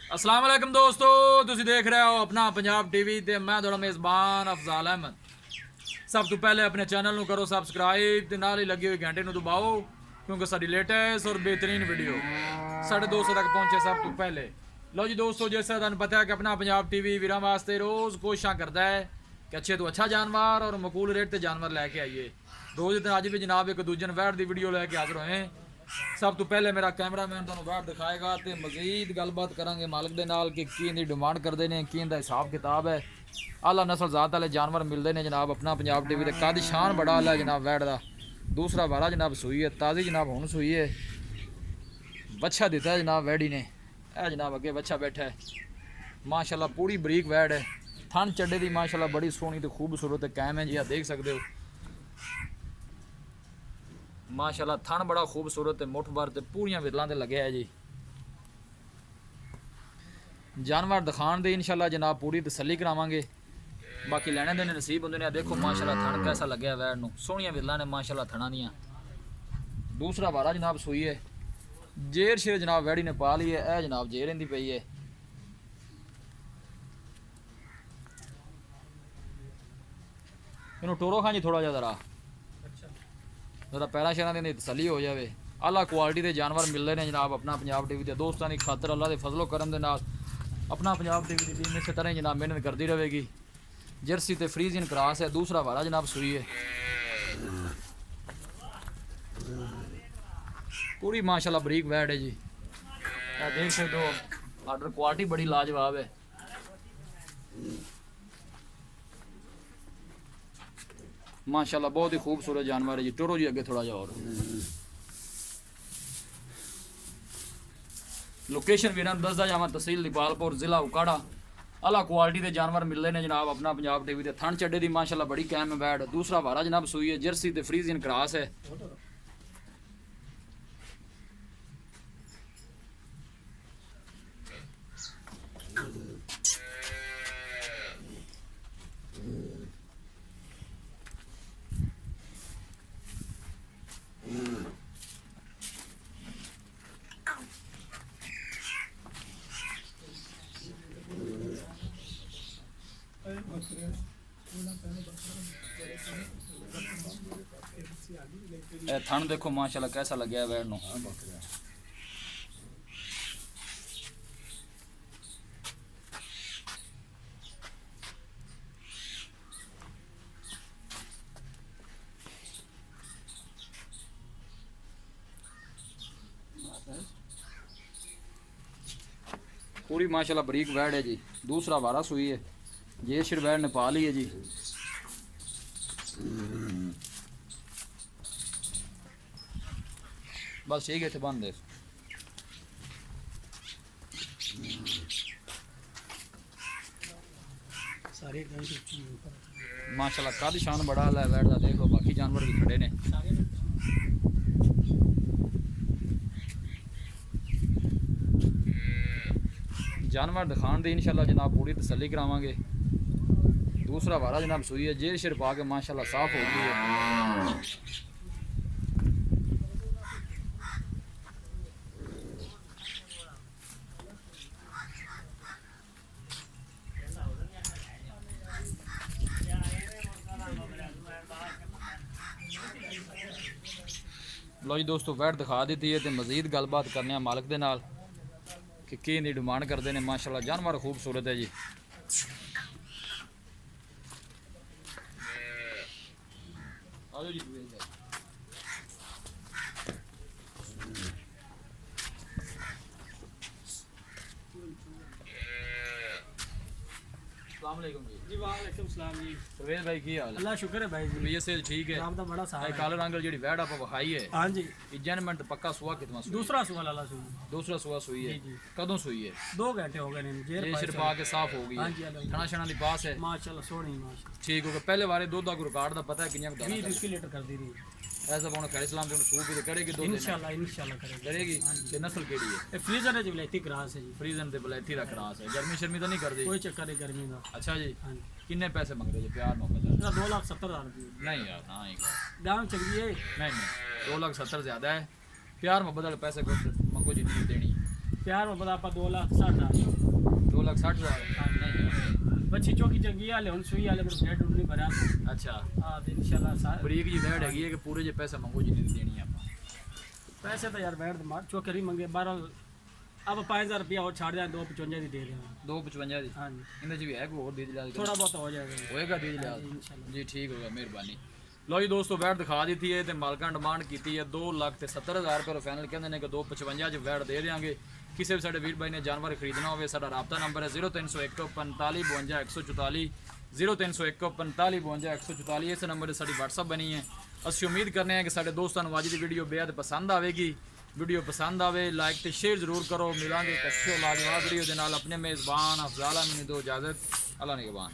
अस्सलाम वालेकुम दोस्तों, तुसी देख रहे हो अपना पंजाब टीवी ते मैं थोड़ा मेज़बान अफजाल अहमद। सब तो पहले अपने चैनल को करो सब्सक्राइब ते नाल ही लगी हुई घंटे दबाओ क्योंकि साड़ी लेटेस्ट और बेहतरीन वीडियो 250 तक पहुंचे सब तो पहले। लो जी दोस्तों, जैसा तुहानू पता है कि अपना पंजाब टीवी वीरां वास्ते रोज़ कोशिशां करता है कि अच्छे तो अच्छा जानवर और मकूल रेट ते जानवर लैके आइए। रोज़ दिन अज भी जनाब एक दूजे वैट की वीडियो लैके हाजिर होए। सब तो पहले मेरा कैमरामैन तुहानू वैट दिखाएगा तो मजीद गलबात करांगे मालिक दे नाल कि की इहदी डिमांड करते हैं, की इहदा हिसाब किताब है। आला नस्ल जात वाले जानवर मिलते हैं जनाब अपना पंजाब टीवी ते। कद शान बड़ा आला है जनाब वैट का। दूसरा वारा जनाब सूई है, ताज़ी जनाब हुण सूई है। बच्चा दिता है जनाब वैड़ी ने, यह जनाब अगे बच्चा बैठा है। माशाल्लाह पूरी बरीक वैट है। थन चड्डे की माशाल्लाह बड़ी सोहनी तो खूबसूरत कैम है जी, आप देख सकते हो। माशाल्लाह थन बड़ा खूबसूरत है, मुठ भर ते पूरियां विरलां ते लगे है जी। जानवर दिखाण दे इंशाल्लाह जनाब पूरी तसल्ली करावांगे। बाकी लैने देने नसीब होंदे ने। देखो माशाल्लाह थन कैसा लग्या वैड़ नूं, सोहणियां विरलां ने माशाल्लाह थणा दियां। दूसरा वारा जनाब सूई है। जेर शेर जनाब वैड़ी ने पा ली है, यह जनाब जेर इंदी पई है। इनू टोरो खां जी थोड़ा जिहा जरा जरा पैरा शैर की तसली हो जाए। आला क्वालिटी के जानवर मिलते हैं जनाब अपना पंजाब टीवी के। दोस्तों की खातर अल्लाह के फजलो करम के नाल अपना पंजाब टीवी की टीम इस तरह जनाब मेहनत करती रहेगी। जर्सी तो फ्रीजियन क्रॉस है। दूसरा वारा जनाब सूई है। पूरी माशाल्लाह बरीक वैट है जी, देख सकते हो। आर्डर क्वालिटी बड़ी लाजवाब है। माशाल्लाह बहुत ही खूबसूरत जानवर है जी। टुरो जी अगे थोड़ा जा और लोकेशन भी दसदा जावा, तहसील दीपालपुर, जिला उकाड़ा। अला क्वालिटी के जानवर मिलते हैं जनाब अपना पंजाब टीवी ते। थन चड्डे की माशाल्लाह बड़ी कैम है बैठ। दूसरा वारा जनाब सूई है। जर्सी ते फ्रीजियन क्रॉस है। थन देखो माशाल्लाह कैसा लगे है वैड़ नूं। पूरी माशाल्लाह बरीक वैड़ है जी। दूसरा वारा सूई है। ये शिर वैड़ ने पा ली है जी। बस ठीक है, इतने बंद है। माशाल्लाह कद शान बड़ा है वैड़ का। देख लो बाकी जानवर भी खड़े ने। जानवर दिखाण दी इंशाल्लाह जनाब पूरी तसल्ली करावांगे। दूसरा वारा जनाब सूई है। जेर शेर पा के माशाल्लाह साफ हो गई है। लो जी दोस्तों, वैट दिखा दी है तो मजीद गलबात करने मालिक के नाल कि की इहदी डिमांड करते हैं। माशाल्लाह जानवर खूबसूरत है जी। आओ जी अस्सलाम वालेकुम जी। वालेकुम सलाम जी। परवेज भाई की हाल है? अल्लाह शुक्र है भाई जी। तबीयत से ठीक है? नाम तो बड़ा सारा है। काले रंग जी वैट आप विखाई है। हाँ जी। जन्मंट पक्का सुआ कितना सुई? दूसरा सवाल अल्लाह सुन। दूसरा सुआ सुई है। जी। कदों सुई है? 2 घंटे हो गए ने। ये सिर पा के साफ हो गई हाँ है। जी अल्लाह। खाना शाना दी पास है माशाल्लाह सोहनी माशाल्लाह। ठीक हो गया। पहले वारे दूध का रिकॉर्ड का पता है कितना 20 लीटर कर दी रही। ऐसा पाउन खैर इस्लाम के सूप भी करेगी दो इंशाल्लाह इंशाल्लाह करेंगे। करेगी। ते नस्ल केड़ी है? ये फ्रीजर है जी, वलैती क्रास है जी। फ्रीजन ते बलैती दा क्रास है। गर्मी शर्मी तो नहीं कर दी? कोई चक्कर नहीं गर्मी का। अच्छा जी। हाँ जी। किन्ने पैसे मंगते जी? प्यार मोहब्बत? 2,70,000 रुपये। नहीं यार, हाँ ही दाम चंगी है। नहीं 2,70,000 ज़्यादा है। प्यार मोहब्बत वाले पैसे कुछ मंगो जी नहीं देनी। प्यार में पता आप 2,60,000 2,60,000 नहीं बच्ची चौकी चंगी हाले हुन सुई हाले मेरे भेड़ नहीं भरा अच्छा हां तो इंशाल्लाह बरीक जी भेड़ हैगी है कि पूरे जे पैसे मंगो जी नहीं देनी आप पैसे तो यार भेड़ मार चौकरी मंगे 12 अब 5,000 रुपया और छाड़ जाए 255 दी दे रहे हैं 255 दी हाँ जी इनमें जी है कोई और दे दिला थोड़ा बहुत हो जाएगा होएगा दे दिला इंशाल्लाह जी ठीक होगा मेहरबानी लो जी दोस्तों वैट दिखा दी है तो मालकां डिमांड की है 2,70,000 रुपये फाइनल कहते हैं कि 255 च वैट दे देंगे किसी भी साढ़े वीर भाई ने जानवर खरीदना हो साडा राबता नंबर है 0301 45 52 144 0301 45 52 144 इस नंबर से साड़ी WhatsApp बनी है असं उम्मीद करने हैं कि साढ़े दोस्तों को अज की वीडियो बेहद पसंद आएगी वीडियो पसंद आए लाइक तो शेयर जरूर करो मिलेंगे एक अच्छे लाजवाब वीडियो के नाल अपने मेज़बान अफजाल अहमद दो इजाज़त अल्लाह निगहबान।